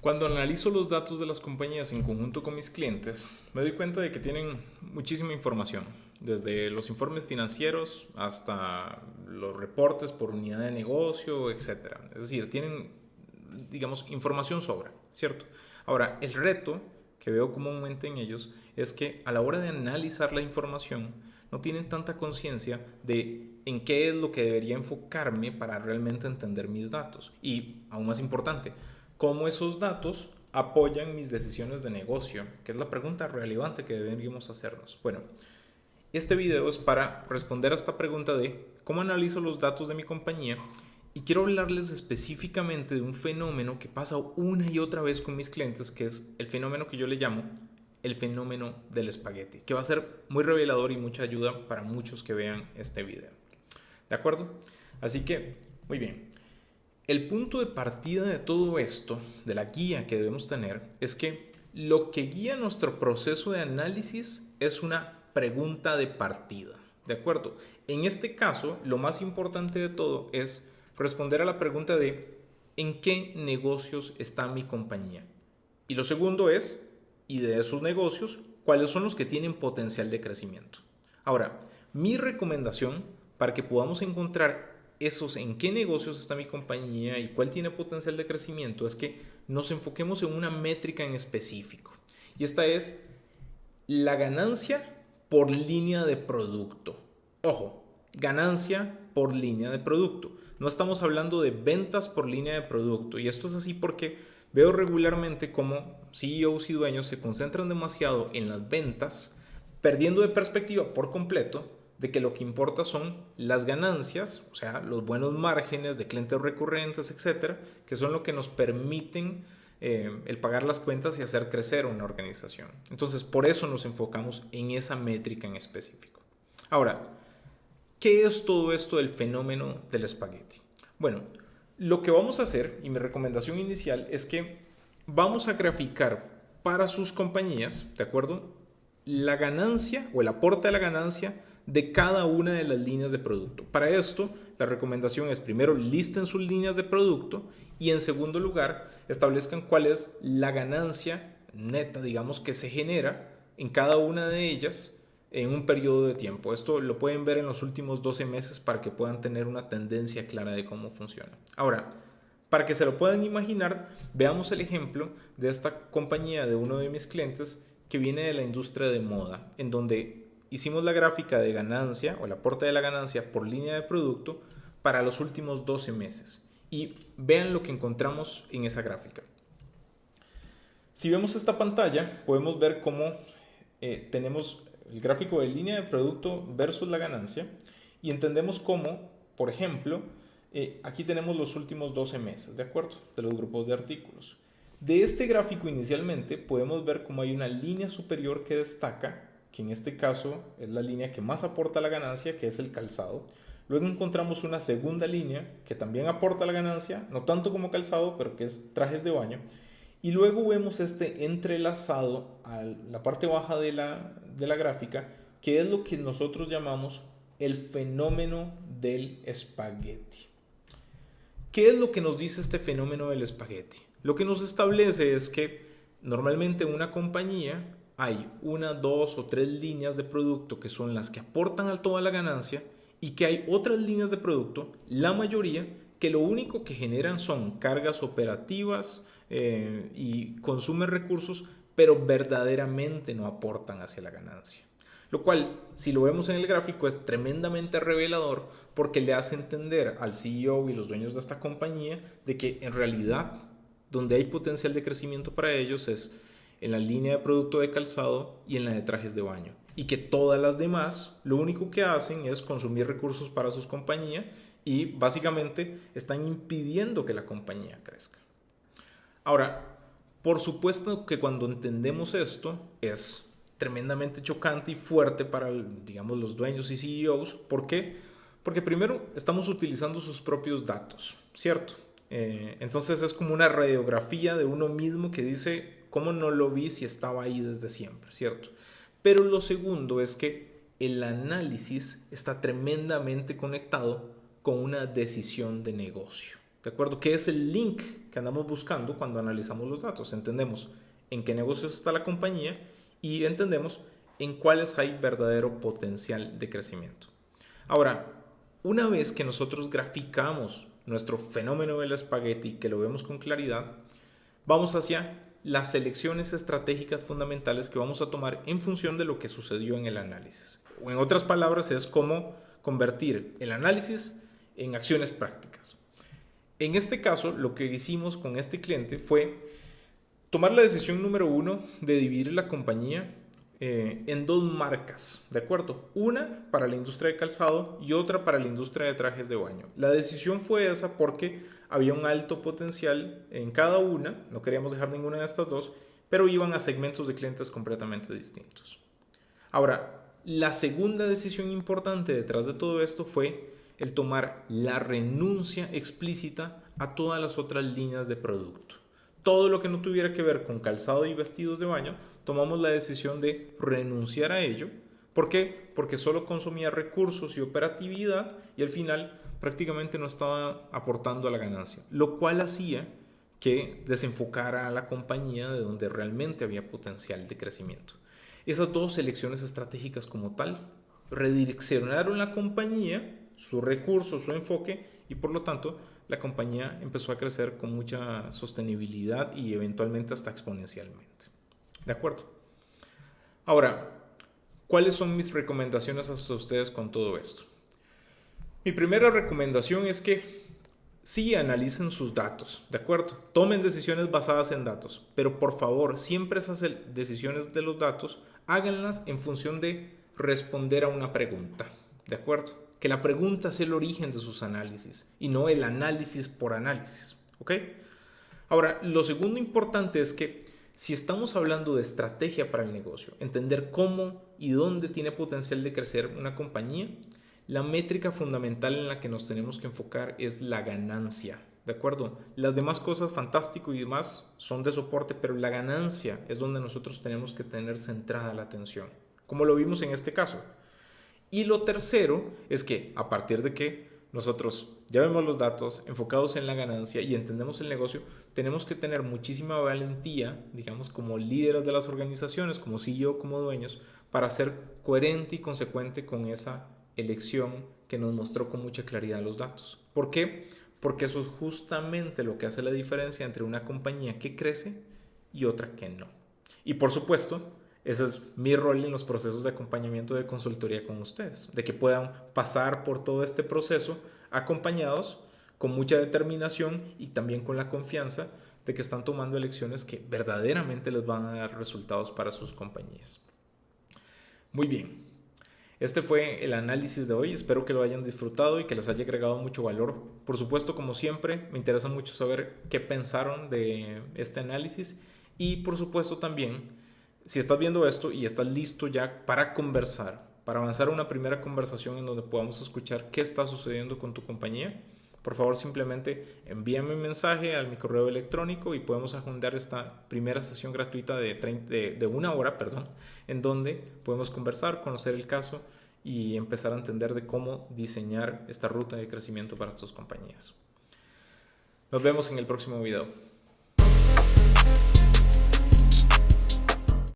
Cuando analizo los datos de las compañías en conjunto con mis clientes, me doy cuenta de que tienen muchísima información, desde los informes financieros hasta los reportes por unidad de negocio, etcétera. Es decir, tienen, digamos, información sobra, ¿cierto? Ahora, el reto que veo comúnmente en ellos es que a la hora de analizar la información no tienen tanta conciencia de en qué es lo que debería enfocarme para realmente entender mis datos. Y, aún más importante, cómo esos datos apoyan mis decisiones de negocio, que es la pregunta relevante que deberíamos hacernos. Bueno, este video es para responder a esta pregunta de cómo analizo los datos de mi compañía y quiero hablarles específicamente de un fenómeno que pasa una y otra vez con mis clientes, que es el fenómeno que yo le llamo el fenómeno del espagueti, que va a ser muy revelador y mucha ayuda para muchos que vean este video. ¿De acuerdo? Así que, muy bien. El punto de partida de todo esto, de la guía que debemos tener, es que lo que guía nuestro proceso de análisis es una pregunta de partida. ¿De acuerdo? En este caso, lo más importante de todo es responder a la pregunta de ¿en qué negocios está mi compañía? Y lo segundo es, y de esos negocios, ¿cuáles son los que tienen potencial de crecimiento? Ahora, mi recomendación para que podamos encontrar esos en qué negocios está mi compañía y cuál tiene potencial de crecimiento es que nos enfoquemos en una métrica en específico. Y esta es la ganancia por línea de producto. Ojo, ganancia por línea de producto. No estamos hablando de ventas por línea de producto. Y esto es así porque veo regularmente cómo CEOs y dueños se concentran demasiado en las ventas, perdiendo de perspectiva por completo de que lo que importa son las ganancias, o sea, los buenos márgenes de clientes recurrentes, etcétera, que son lo que nos permiten el pagar las cuentas y hacer crecer una organización. Entonces, por eso nos enfocamos en esa métrica en específico. Ahora, ¿qué es todo esto del fenómeno del espagueti? Bueno, lo que vamos a hacer, y mi recomendación inicial, es que vamos a graficar para sus compañías, ¿de acuerdo? La ganancia o el aporte a la ganancia de cada una de las líneas de producto. Para esto, la recomendación es primero listen sus líneas de producto y en segundo lugar establezcan cuál es la ganancia neta, digamos, que se genera en cada una de ellas en un periodo de tiempo. Esto lo pueden ver en los últimos 12 meses para que puedan tener una tendencia clara de cómo funciona. Ahora, para que se lo puedan imaginar, veamos el ejemplo de esta compañía de uno de mis clientes que viene de la industria de moda, en donde hicimos la gráfica de ganancia o el aporte de la ganancia por línea de producto para los últimos 12 meses. Y vean lo que encontramos en esa gráfica. Si vemos esta pantalla, podemos ver cómo tenemos el gráfico de línea de producto versus la ganancia y entendemos cómo, por ejemplo, aquí tenemos los últimos 12 meses, ¿de acuerdo? De los grupos de artículos. De este gráfico inicialmente podemos ver cómo hay una línea superior que destaca, que en este caso es la línea que más aporta la ganancia, que es el calzado. Luego encontramos una segunda línea que también aporta la ganancia, no tanto como calzado, pero que es trajes de baño. Y luego vemos este entrelazado a la parte baja de la gráfica, que es lo que nosotros llamamos el fenómeno del espagueti. ¿Qué es lo que nos dice este fenómeno del espagueti? Lo que nos establece es que normalmente en una compañía hay una, dos o tres líneas de producto que son las que aportan a toda la ganancia y que hay otras líneas de producto, la mayoría, que lo único que generan son cargas operativas y consumen recursos, pero verdaderamente no aportan hacia la ganancia. Lo cual, si lo vemos en el gráfico, es tremendamente revelador porque le hace entender al CEO y los dueños de esta compañía de que en realidad donde hay potencial de crecimiento para ellos es en la línea de producto de calzado y en la de trajes de baño. Y que todas las demás lo único que hacen es consumir recursos para sus compañías y básicamente están impidiendo que la compañía crezca. Ahora, por supuesto que cuando entendemos esto es tremendamente chocante y fuerte para, digamos, los dueños y CEOs. ¿Por qué? Porque primero estamos utilizando sus propios datos, ¿cierto? Entonces es como una radiografía de uno mismo que dice, ¿cómo no lo vi si estaba ahí desde siempre, ¿cierto? Pero lo segundo es que el análisis está tremendamente conectado con una decisión de negocio. ¿de acuerdo? ¿Qué es el link que andamos buscando cuando analizamos los datos? Entendemos en qué negocios está la compañía y entendemos en cuáles hay verdadero potencial de crecimiento. Ahora, una vez que nosotros graficamos nuestro fenómeno del espagueti, que lo vemos con claridad, vamos hacia las selecciones estratégicas fundamentales que vamos a tomar en función de lo que sucedió en el análisis. O en otras palabras, es cómo convertir el análisis en acciones prácticas. En este caso, lo que hicimos con este cliente fue tomar la decisión número 1 de dividir la compañía en 2 marcas, ¿de acuerdo? Una para la industria de calzado y otra para la industria de trajes de baño. La decisión fue esa porque había un alto potencial en cada una, no queríamos dejar ninguna de estas dos, pero iban a segmentos de clientes completamente distintos. Ahora, la segunda decisión importante detrás de todo esto fue el tomar la renuncia explícita a todas las otras líneas de producto. Todo lo que no tuviera que ver con calzado y vestidos de baño, tomamos la decisión de renunciar a ello. ¿Por qué? Porque solo consumía recursos y operatividad y al final prácticamente no estaba aportando a la ganancia, lo cual hacía que desenfocara a la compañía de donde realmente había potencial de crecimiento. Esas 2 selecciones estratégicas como tal redireccionaron la compañía, sus recursos, su enfoque y por lo tanto la compañía empezó a crecer con mucha sostenibilidad y eventualmente hasta exponencialmente. ¿De acuerdo? Ahora, ¿cuáles son mis recomendaciones hacia ustedes con todo esto? Mi primera recomendación es que sí analicen sus datos, ¿de acuerdo? Tomen decisiones basadas en datos, pero por favor, siempre esas decisiones de los datos, háganlas en función de responder a una pregunta, ¿de acuerdo? Que la pregunta sea el origen de sus análisis y no el análisis por análisis, ¿ok? Ahora, lo segundo importante es que si estamos hablando de estrategia para el negocio, entender cómo y dónde tiene potencial de crecer una compañía, la métrica fundamental en la que nos tenemos que enfocar es la ganancia, ¿de acuerdo? Las demás cosas, fantástico y demás, son de soporte, pero la ganancia es donde nosotros tenemos que tener centrada la atención, como lo vimos en este caso. Y lo tercero es que a partir de que nosotros ya vemos los datos enfocados en la ganancia y entendemos el negocio, tenemos que tener muchísima valentía, digamos, como líderes de las organizaciones, como CEO, como dueños, para ser coherente y consecuente con esa elección que nos mostró con mucha claridad los datos. ¿Por qué? Porque eso es justamente lo que hace la diferencia entre una compañía que crece y otra que no. Y por supuesto, ese es mi rol en los procesos de acompañamiento de consultoría con ustedes, de que puedan pasar por todo este proceso acompañados con mucha determinación y también con la confianza de que están tomando elecciones que verdaderamente les van a dar resultados para sus compañías. Muy bien, este fue el análisis de hoy, espero que lo hayan disfrutado y que les haya agregado mucho valor. Por supuesto, como siempre, me interesa mucho saber qué pensaron de este análisis y por supuesto también, si estás viendo esto y estás listo ya para conversar, para avanzar a una primera conversación en donde podamos escuchar qué está sucediendo con tu compañía, por favor simplemente envíame un mensaje a mi correo electrónico y podemos agendar esta primera sesión gratuita de 1 hora, en donde podemos conversar, conocer el caso y empezar a entender de cómo diseñar esta ruta de crecimiento para tus compañías. Nos vemos en el próximo video.